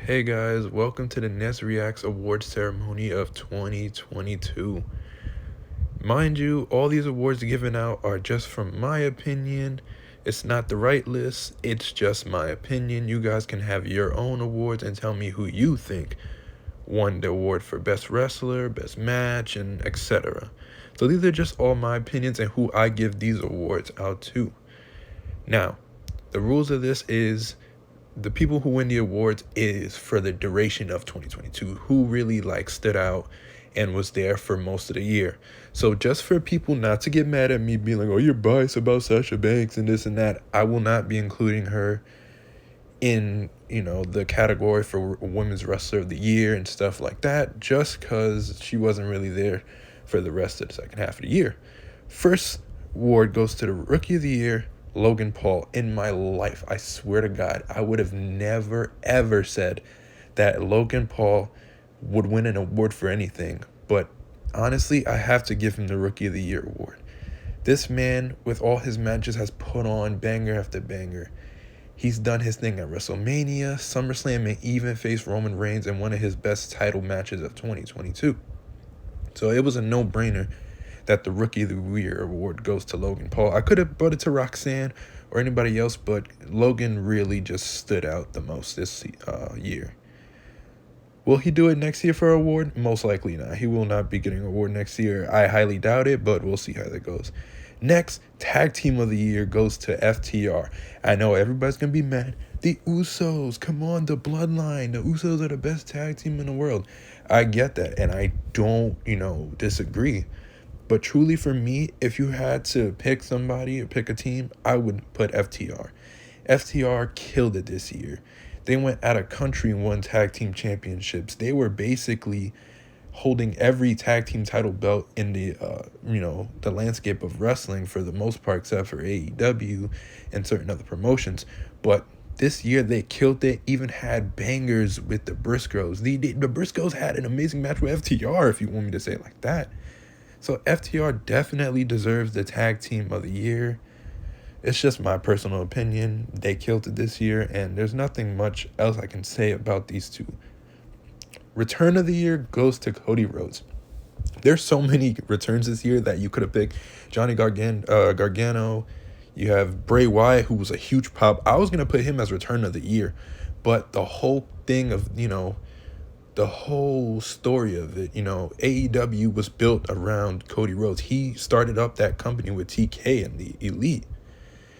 Hey guys, welcome to the NezReacts award ceremony of 2022. Mind you, all these awards given out are just from my opinion. It's not the right list, it's just my opinion. You guys can have your own awards and tell me who you think won the award for best wrestler, best match, and etc. So these are just all my opinions and who I give these awards out to. Now, the rules of this is the people who win the awards is for the duration of 2022, who really stood out and was there for most of the year. So just for people not to get mad at me being like, oh, you're biased about Sasha Banks and this and that, I will not be including her in the category for women's wrestler of the year and stuff like that, just because she wasn't really there for the rest of the second half of the year. First award goes to the rookie of the year, Logan Paul. In my life, I swear to God, I would have never ever said that Logan Paul would win an award for anything, but honestly, I have to give him the rookie of the year award. This man, with all his matches, has put on banger after banger. He's done his thing at WrestleMania, SummerSlam, and even faced Roman Reigns in one of his best title matches of 2022. So it was a no-brainer that the Rookie of the Year award goes to Logan Paul. I could have brought it to Roxanne or anybody else, but Logan really just stood out the most this year. Will he do it next year for an award? Most likely not. He will not be getting an award next year. I highly doubt it, but we'll see how that goes. Next, Tag Team of the Year goes to FTR. I know everybody's going to be mad. The Usos, come on, the Bloodline. The Usos are the best tag team in the world. I get that, and I don't, disagree. But truly for me, if you had to pick somebody or pick a team, I would put FTR. FTR killed it this year. They went out of country and won tag team championships. They were basically holding every tag team title belt in the the landscape of wrestling for the most part, except for AEW and certain other promotions. But this year they killed it. Even had bangers with the Briscoes. The Briscoes had an amazing match with FTR, if you want me to say it like that. So FTR definitely deserves the tag team of the year. It's just my personal opinion. They killed it this year, and there's nothing much else I can say about these two. Return of the year goes to Cody Rhodes. There's so many returns this year that you could have picked. Johnny Gargano. You have Bray Wyatt, who was a huge pop. I was going to put him as return of the year, but the whole thing of, the whole story of it, AEW was built around Cody Rhodes. He started up that company with TK and the Elite.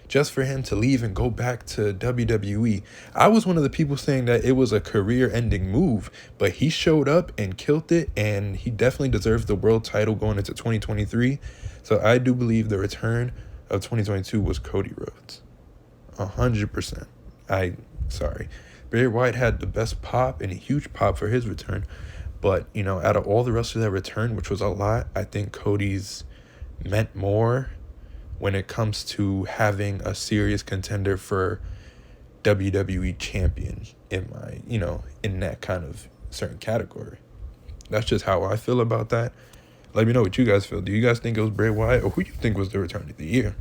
Just for him to leave and go back to WWE. I was one of the people saying that it was a career-ending move, but he showed up and killed it, and he definitely deserves the world title going into 2023. So I do believe the return of 2022 was Cody Rhodes. 100%. Sorry. Bray Wyatt had the best pop and a huge pop for his return. But, out of all the wrestlers that returned, which was a lot, I think Cody's meant more when it comes to having a serious contender for WWE champion in that kind of certain category. That's just how I feel about that. Let me know what you guys feel. Do you guys think it was Bray Wyatt, or who you think was the return of the year?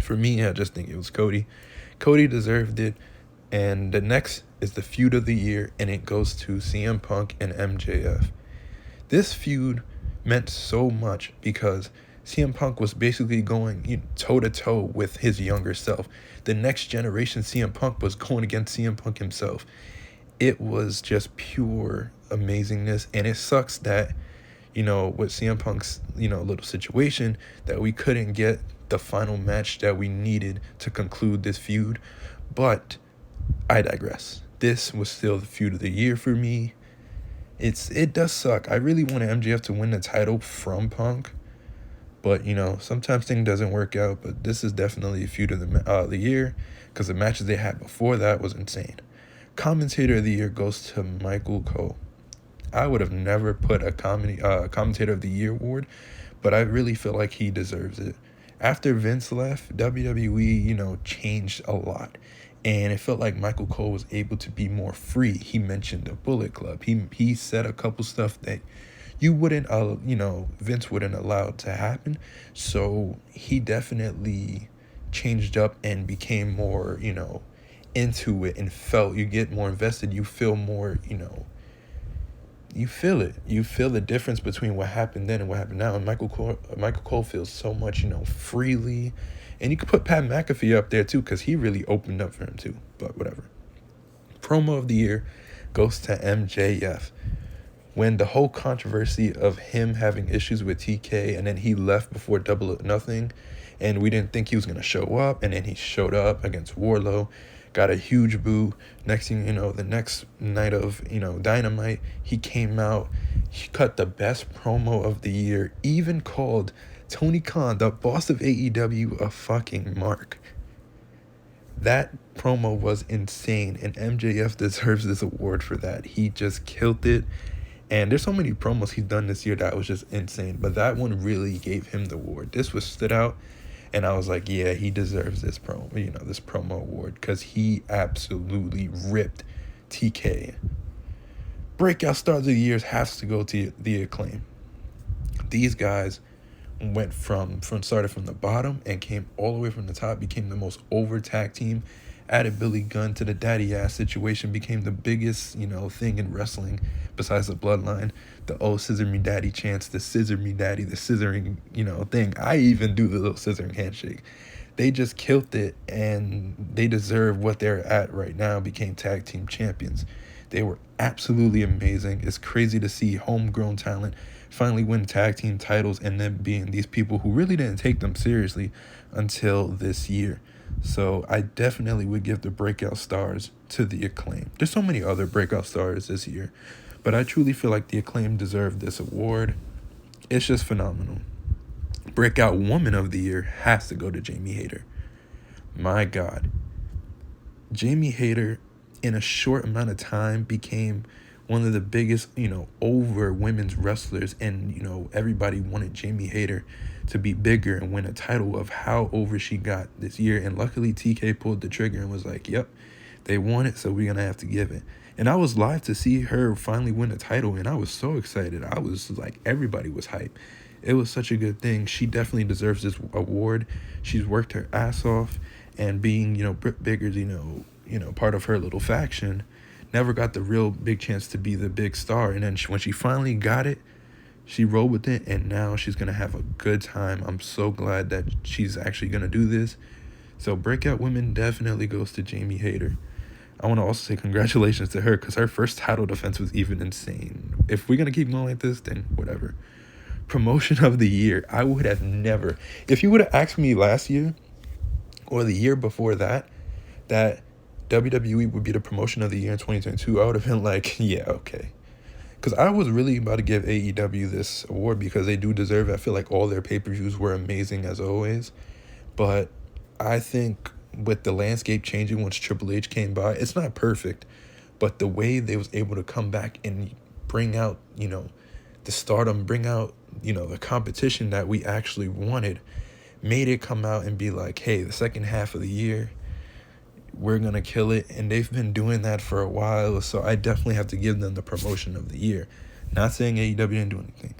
For me, I just think it was Cody. Cody deserved it. And the next is the feud of the year, and it goes to CM Punk and MJF. This feud meant so much because CM Punk was basically going toe-to-toe with his younger self. The next generation CM Punk was going against CM Punk himself. It was just pure amazingness, and it sucks that, with CM Punk's, little situation, that we couldn't get the final match that we needed to conclude this feud. But I digress. This was still the feud of the year for me. It does suck. I really wanted MJF to win the title from Punk. But, sometimes things doesn't work out. But this is definitely a feud of the year, because the matches they had before that was insane. Commentator of the year goes to Michael Cole. I would have never put a commentator of the year award, but I really feel like he deserves it. After Vince left, WWE, changed a lot. And it felt like Michael Cole was able to be more free. He mentioned the Bullet Club. He said a couple stuff that you wouldn't, Vince wouldn't allow to happen. So he definitely changed up and became more, into it and felt, you get more invested, you feel more, you feel it. You feel the difference between what happened then and what happened now. And Michael Cole feels so much, freely. And you could put Pat McAfee up there too, because he really opened up for him too. But whatever. Promo of the year goes to MJF. When the whole controversy of him having issues with TK, and then he left before Double or Nothing, and we didn't think he was going to show up, and then he showed up against Wardlow, got a huge boo. Next thing you know, the next night of, Dynamite, he came out, he cut the best promo of the year, even called Tony Khan, the boss of AEW, a fucking mark. That promo was insane, and MJF deserves this award for that. He just killed it. And there's so many promos he's done this year that was just insane. But that one really gave him the award. This was stood out. And I was like, yeah, he deserves this promo award. Because he absolutely ripped TK. Breakout Stars of the Year has to go to the Acclaim. These guys went started from the bottom and came all the way from the top, became the most over tag team, added Billy Gunn to the daddy ass situation, became the biggest, thing in wrestling besides the Bloodline. The oh scissor me daddy chants, the scissor me daddy, the scissoring, thing. I even do the little scissoring handshake. They just killed it, and they deserve what they're at right now, became tag team champions. They were absolutely amazing. It's crazy to see homegrown talent finally win tag team titles, and then being these people who really didn't take them seriously until this year. So I definitely would give the Breakout Stars to the Acclaim. There's so many other Breakout Stars this year, but I truly feel like the Acclaim deserve this award. It's just phenomenal. Breakout Woman of the Year has to go to Jamie Hayter. My God. Jamie Hayter, in a short amount of time, became one of the biggest, over women's wrestlers, and, everybody wanted Jamie Hayter to be bigger and win a title of how over she got this year. And luckily TK pulled the trigger and was like, yep, they want it, so we're going to have to give it. And I was live to see her finally win a title, and I was so excited. I was like, everybody was hyped. It was such a good thing. She definitely deserves this award. She's worked her ass off, and being, Britt Baker's, part of her little faction, never got the real big chance to be the big star. And then when she finally got it, she rolled with it, and now she's going to have a good time. I'm so glad that she's actually going to do this. So Breakout Women definitely goes to Jamie Hayter. I want to also say congratulations to her, because her first title defense was even insane. If we're going to keep going like this, then whatever. Promotion of the Year. I would have never, if you would have asked me last year or the year before that WWE would be the promotion of the year in 2022, I would have been like, yeah, okay. Because I was really about to give AEW this award because they do deserve it. I feel like all their pay-per-views were amazing as always. But I think with the landscape changing once Triple H came by, it's not perfect. But the way they was able to come back and bring out, the stardom, bring out, the competition that we actually wanted, made it come out and be like, hey, the second half of the year, we're going to kill it. And they've been doing that for a while. So I definitely have to give them the promotion of the year. Not saying AEW didn't do anything.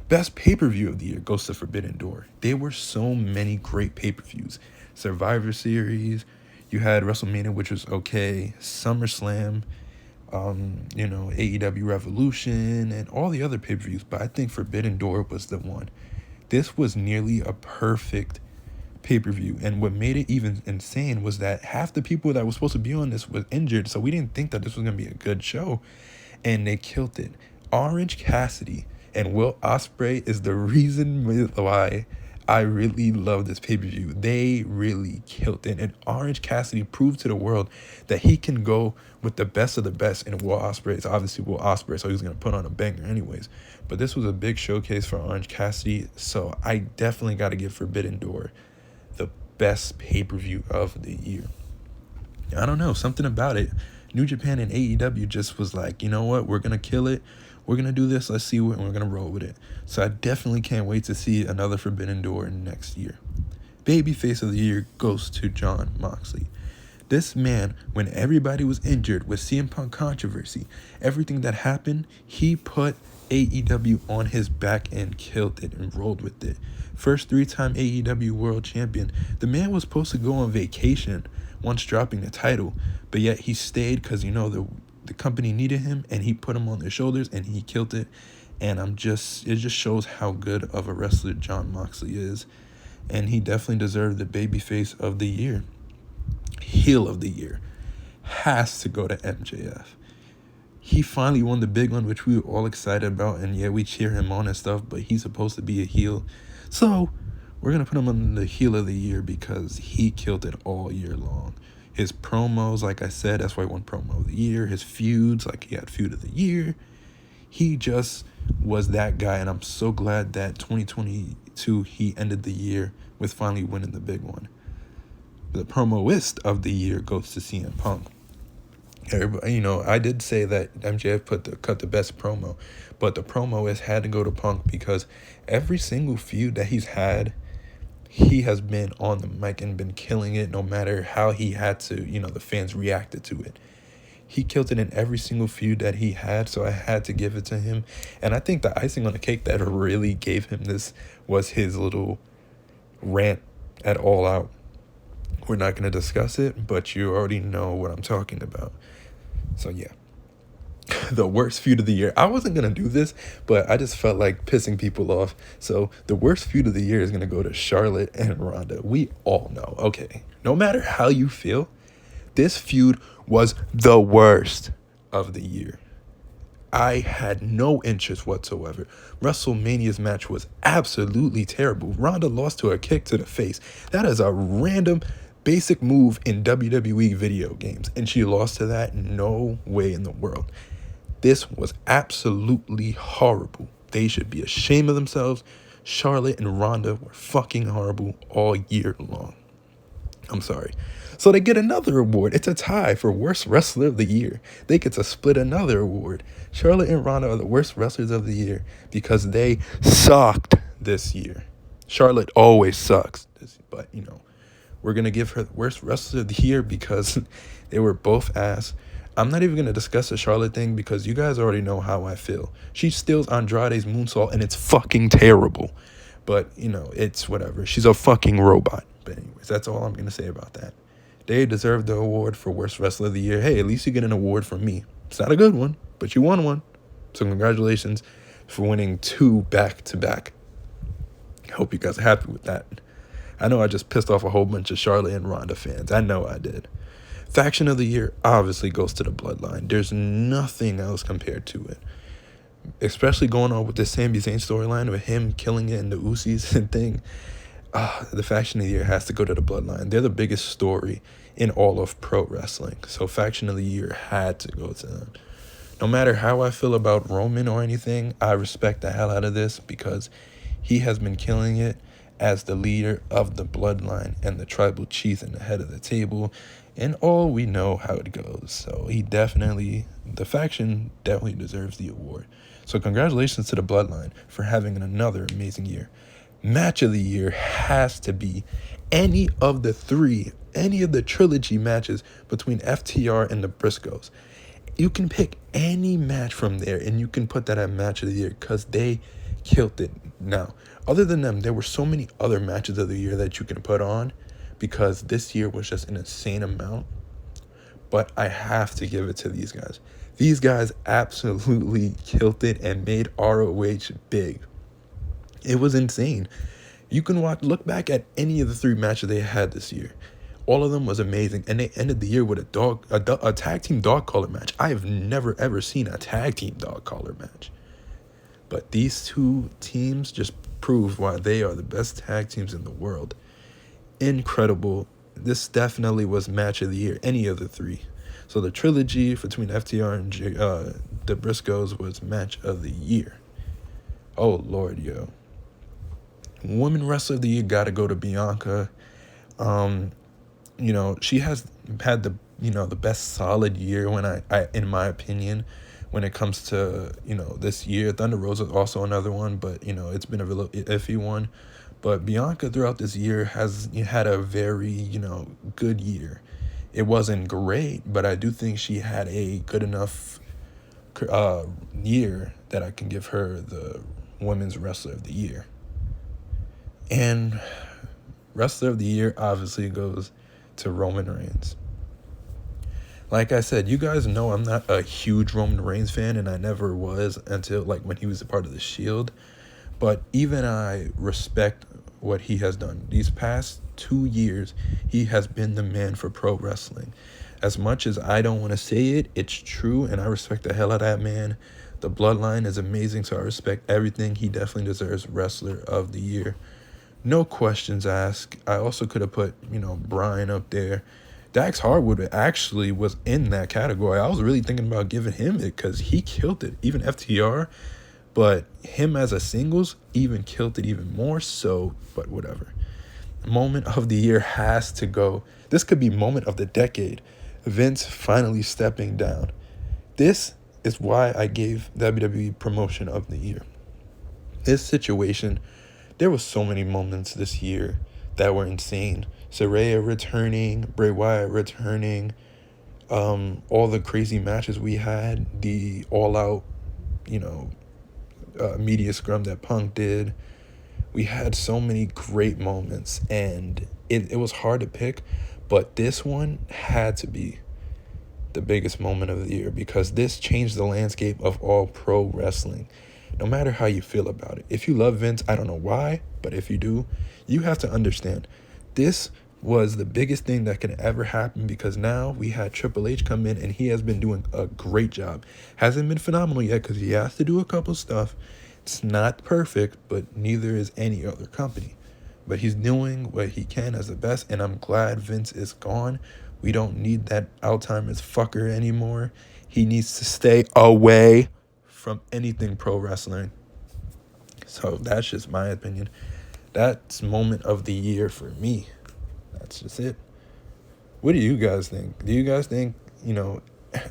Best pay-per-view of the year goes to Forbidden Door. There were so many great pay-per-views. Survivor Series. You had WrestleMania, which was okay. SummerSlam. AEW Revolution. And all the other pay-per-views. But I think Forbidden Door was the one. This was nearly a perfect pay-per-view, and what made it even insane was that half the people that were supposed to be on this was injured, so we didn't think that this was going to be a good show, and they killed it. Orange Cassidy and Will Ospreay is the reason why I really love this pay-per-view. They really killed it, and Orange Cassidy proved to the world that he can go with the best of the best, and Will Ospreay is obviously Will Ospreay, so he's going to put on a banger anyways. But this was a big showcase for Orange Cassidy, so I definitely got to give Forbidden Door the best pay-per-view of the year. I don't know, something about it. New Japan and AEW just was like, you know what, we're going to kill it. We're going to do this. Let's see what, and we're going to roll with it. So I definitely can't wait to see another Forbidden Door next year. Babyface of the year goes to Jon Moxley. This man, when everybody was injured with CM Punk controversy, everything that happened, he put AEW on his back and killed it and rolled with it. First 3-time AEW World Champion. The man was supposed to go on vacation once dropping the title, but yet he stayed because, you know, the company needed him, and he put him on their shoulders and he killed it. And it just shows how good of a wrestler Jon Moxley is. And he definitely deserved the babyface of the year. Heel of the year has to go to MJF. He finally won the big one, which we were all excited about. And yeah, we cheer him on and stuff, but he's supposed to be a heel. So we're going to put him on the heel of the year because he killed it all year long. His promos, like I said, that's why he won promo of the year. His feuds, like he had feud of the year. He just was that guy, and I'm so glad that 2022 he ended the year with finally winning the big one. The promoist of the year goes to CM Punk. Everybody, you know, I did say that MJF cut the best promo, but the promoist had to go to Punk because every single feud that he's had, he has been on the mic and been killing it, no matter how he had to, you know, the fans reacted to it. He killed it in every single feud that he had, so I had to give it to him. And I think the icing on the cake that really gave him this was his little rant at All Out. We're not going to discuss it, but you already know what I'm talking about. So yeah, the worst feud of the year. I wasn't going to do this, but I just felt like pissing people off. So the worst feud of the year is going to go to Charlotte and Ronda. We all know, okay, no matter how you feel, this feud was the worst of the year. I had no interest whatsoever. WrestleMania's match was absolutely terrible. Ronda lost to a kick to the face. That is a random basic move in WWE video games, and she lost to that? No way in the world. This was absolutely horrible. They should be ashamed of themselves. Charlotte and Ronda were fucking horrible all year long. I'm sorry. So they get another award. It's a tie for worst wrestler of the year. They get to split another award. Charlotte and Ronda are the worst wrestlers of the year because they sucked this year. Charlotte always sucks, but you know, we're going to give her the worst wrestler of the year because they were both ass. I'm not even going to discuss the Charlotte thing because you guys already know how I feel. She steals Andrade's moonsault and it's fucking terrible. But, you know, it's whatever. She's a fucking robot. But anyways, that's all I'm going to say about that. They deserve the award for worst wrestler of the year. Hey, at least you get an award from me. It's not a good one, but you won one. So congratulations for winning 2 back-to-back. I hope you guys are happy with that. I know I just pissed off a whole bunch of Charlotte and Ronda fans. I know I did. Faction of the year obviously goes to the Bloodline. There's nothing else compared to it. Especially going on with the Sami Zayn storyline with him killing it in the Usos and thing. The faction of the year has to go to the Bloodline. They're the biggest story in all of pro wrestling. So faction of the year had to go to them. No matter how I feel about Roman or anything, I respect the hell out of this because he has been killing it as the leader of the Bloodline and the tribal chief and the head of the table. And all we know how it goes. So the faction definitely deserves the award. So congratulations to the Bloodline for having another amazing year. Match of the year has to be any of the trilogy matches between FTR and the Briscoes. You can pick any match from there and you can put that at match of the year because they killed it. Now, other than them, there were so many other matches of the year that you can put on because this year was just an insane amount. But I have to give it to these guys. These guys absolutely killed it and made ROH big. It was insane. You can look back at any of the 3 matches they had this year. All of them was amazing, and they ended the year with a tag team dog collar match. I have never ever seen a tag team dog collar match. But these 2 teams just proved why they are the best tag teams in the world. Incredible. This definitely was match of the year, any of the 3. So the trilogy between FTR and the Briscoes was match of the year. Oh, Lord, yo. Woman wrestler of the year got to go to Bianca. You know, she has had the best solid year when I in my opinion, when it comes to, this year. Thunder Rosa is also another one, but, it's been a real iffy one. But Bianca throughout this year has had a very, good year. It wasn't great, but I do think she had a good enough year that I can give her the Women's Wrestler of the Year. And Wrestler of the Year obviously goes to Roman Reigns. Like I said, you guys know I'm not a huge Roman Reigns fan, and I never was until like when he was a part of the Shield. But even I respect what he has done. These past 2 years, he has been the man for pro wrestling. As much as I don't want to say it, it's true, and I respect the hell out of that man. The bloodline is amazing, so I respect everything. He definitely deserves Wrestler of the Year. No questions asked. I also could have put, Bryan up there. Dax Harwood actually was in that category. I was really thinking about giving him it because he killed it. Even FTR, but him as a singles even killed it even more so, but whatever. Moment of the year has to go. This could be moment of the decade. Vince finally stepping down. This is why I gave WWE Promotion of the Year. This situation, there were so many moments this year that were insane. Saraya returning, Bray Wyatt returning, all the crazy matches we had, the all-out, media scrum that Punk did. We had so many great moments, and it was hard to pick, but this one had to be the biggest moment of the year because this changed the landscape of all pro wrestling. No matter how you feel about it. If you love Vince, I don't know why, but if you do, you have to understand this was the biggest thing that could ever happen because now we had Triple H come in and he has been doing a great job. Hasn't been phenomenal yet because he has to do a couple stuff. It's not perfect, but neither is any other company. But he's doing what he can as the best, and I'm glad Vince is gone. We don't need that Alzheimer's fucker anymore. He needs to stay away from anything pro wrestling. So that's just my opinion. That's moment of the year for me. That's just it. What do you guys think? Do you guys think,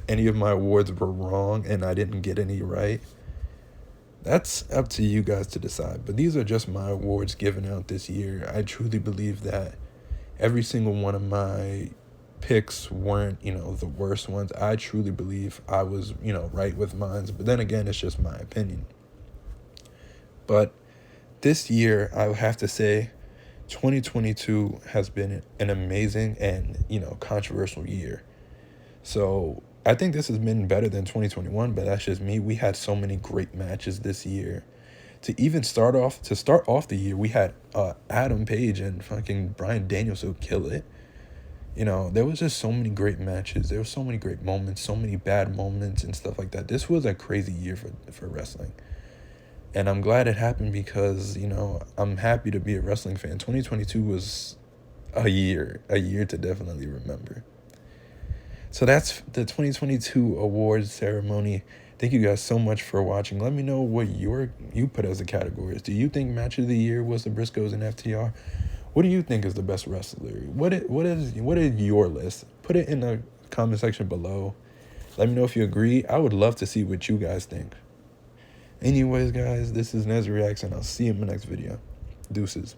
any of my awards were wrong and I didn't get any right? That's up to you guys to decide. But these are just my awards given out this year. I truly believe that every single one of my picks weren't, the worst ones. I truly believe I was, right with mine. But then again, it's just my opinion. But this year, I would have to say 2022 has been an amazing and, controversial year. So I think this has been better than 2021, but that's just me. We had so many great matches this year. To start off the year, we had Adam Page and fucking Bryan Danielson kill it. There was just so many great matches. There were so many great moments, so many bad moments and stuff like that. This was a crazy year for wrestling. And I'm glad it happened because, I'm happy to be a wrestling fan. 2022 was a year to definitely remember. So that's the 2022 awards ceremony. Thank you guys so much for watching. Let me know what you put as the categories. Do you think match of the year was the Briscoes and FTR? What do you think is the best wrestler? What is your list? Put it in the comment section below. Let me know if you agree. I would love to see what you guys think. Anyways, guys, this is NezReacts, and I'll see you in my next video. Deuces.